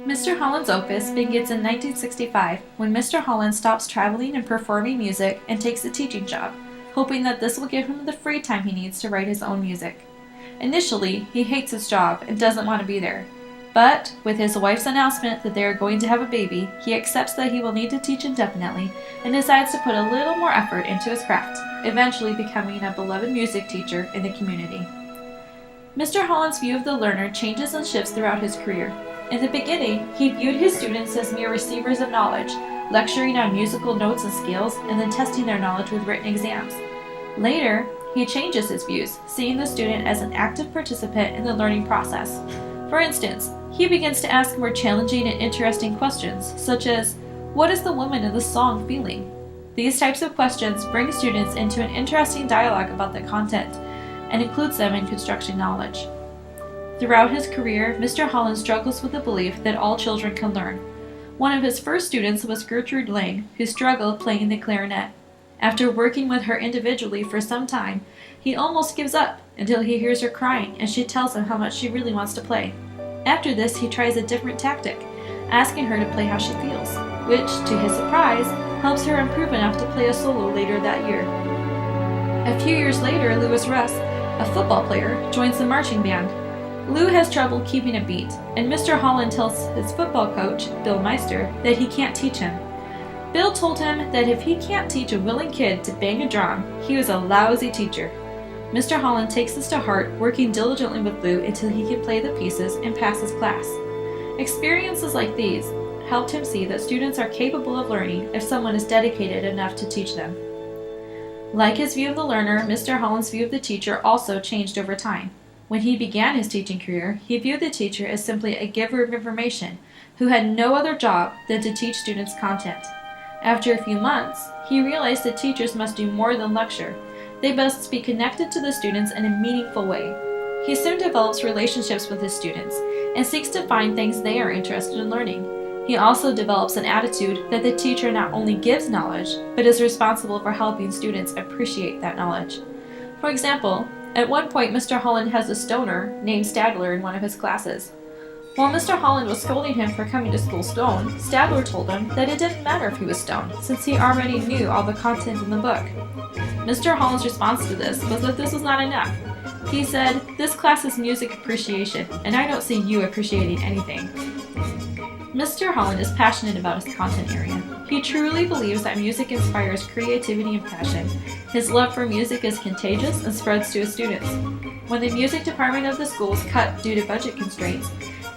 Mr. Hollands' Opus begins in 1965 when Mr. Holland stops traveling and performing music and takes a teaching job, hoping that this will give him the free time he needs to write his own music. Initially, he hates his job and doesn't want to be there. But, with his wife's announcement that they are going to have a baby, he accepts that he will need to teach indefinitely and decides to put a little more effort into his craft, eventually becoming a beloved music teacher in the community. Mr. Holland's view of the learner changes and shifts throughout his career. In the beginning, he viewed his students as mere receivers of knowledge, lecturing on musical notes and scales, and then testing their knowledge with written exams. Later, he changes his views, seeing the student as an active participant in the learning process. For instance, he begins to ask more challenging and interesting questions, such as, "What is the woman in the song feeling?" These types of questions bring students into an interesting dialogue about the content, and includes them in construction knowledge. Throughout his career, Mr. Holland struggles with the belief that all children can learn. One of his first students was Gertrude Lang, who struggled playing the clarinet. After working with her individually for some time, he almost gives up until he hears her crying and she tells him how much she really wants to play. After this, he tries a different tactic, asking her to play how she feels, which, to his surprise, helps her improve enough to play a solo later that year. A few years later, Lewis Russ, a football player, joins the marching band. Lou has trouble keeping a beat, and Mr. Holland tells his football coach, Bill Meister, that he can't teach him. Bill told him that if he can't teach a willing kid to bang a drum, he was a lousy teacher. Mr. Holland takes this to heart, working diligently with Lou until he can play the pieces and pass his class. Experiences like these helped him see that students are capable of learning if someone is dedicated enough to teach them. Like his view of the learner, Mr. Holland's view of the teacher also changed over time. When he began his teaching career, he viewed the teacher as simply a giver of information who had no other job than to teach students content. After a few months, he realized that teachers must do more than lecture. They must be connected to the students in a meaningful way. He soon develops relationships with his students and seeks to find things they are interested in learning. He also develops an attitude that the teacher not only gives knowledge, but is responsible for helping students appreciate that knowledge. For example, at one point, Mr. Holland has a stoner named Stadler in one of his classes. While Mr. Holland was scolding him for coming to school stoned, Stadler told him that it didn't matter if he was stoned, since he already knew all the content in the book. Mr. Holland's response to this was that this was not enough. He said, "This class is music appreciation, and I don't see you appreciating anything." Mr. Holland is passionate about his content area. He truly believes that music inspires creativity and passion. His love for music is contagious and spreads to his students. When the music department of the school is cut due to budget constraints,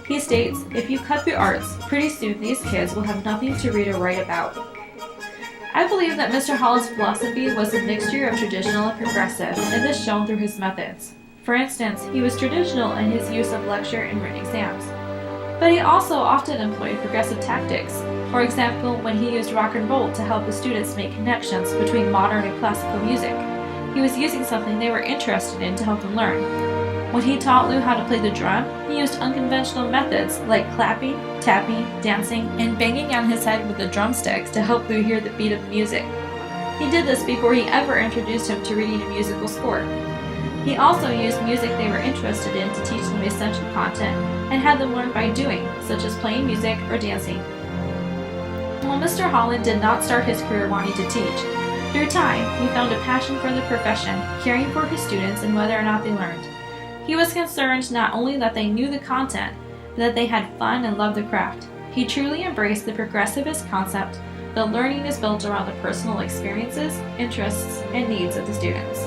he states, "If you cut the arts, pretty soon these kids will have nothing to read or write about." I believe that Mr. Holland's philosophy was a mixture of traditional and progressive, and this shown through his methods. For instance, he was traditional in his use of lecture and written exams. But he also often employed progressive tactics. For example, when he used rock and roll to help his students make connections between modern and classical music, he was using something they were interested in to help them learn. When he taught Lou how to play the drum, he used unconventional methods like clapping, tapping, dancing, and banging on his head with the drumsticks to help Lou hear the beat of the music. He did this before he ever introduced him to reading a musical score. He also used music they were interested in to teach them essential content and had them learn by doing, such as playing music or dancing. While Mr. Holland did not start his career wanting to teach, through time he found a passion for the profession, caring for his students and whether or not they learned. He was concerned not only that they knew the content, but that they had fun and loved the craft. He truly embraced the progressivist concept that learning is built around the personal experiences, interests, and needs of the students.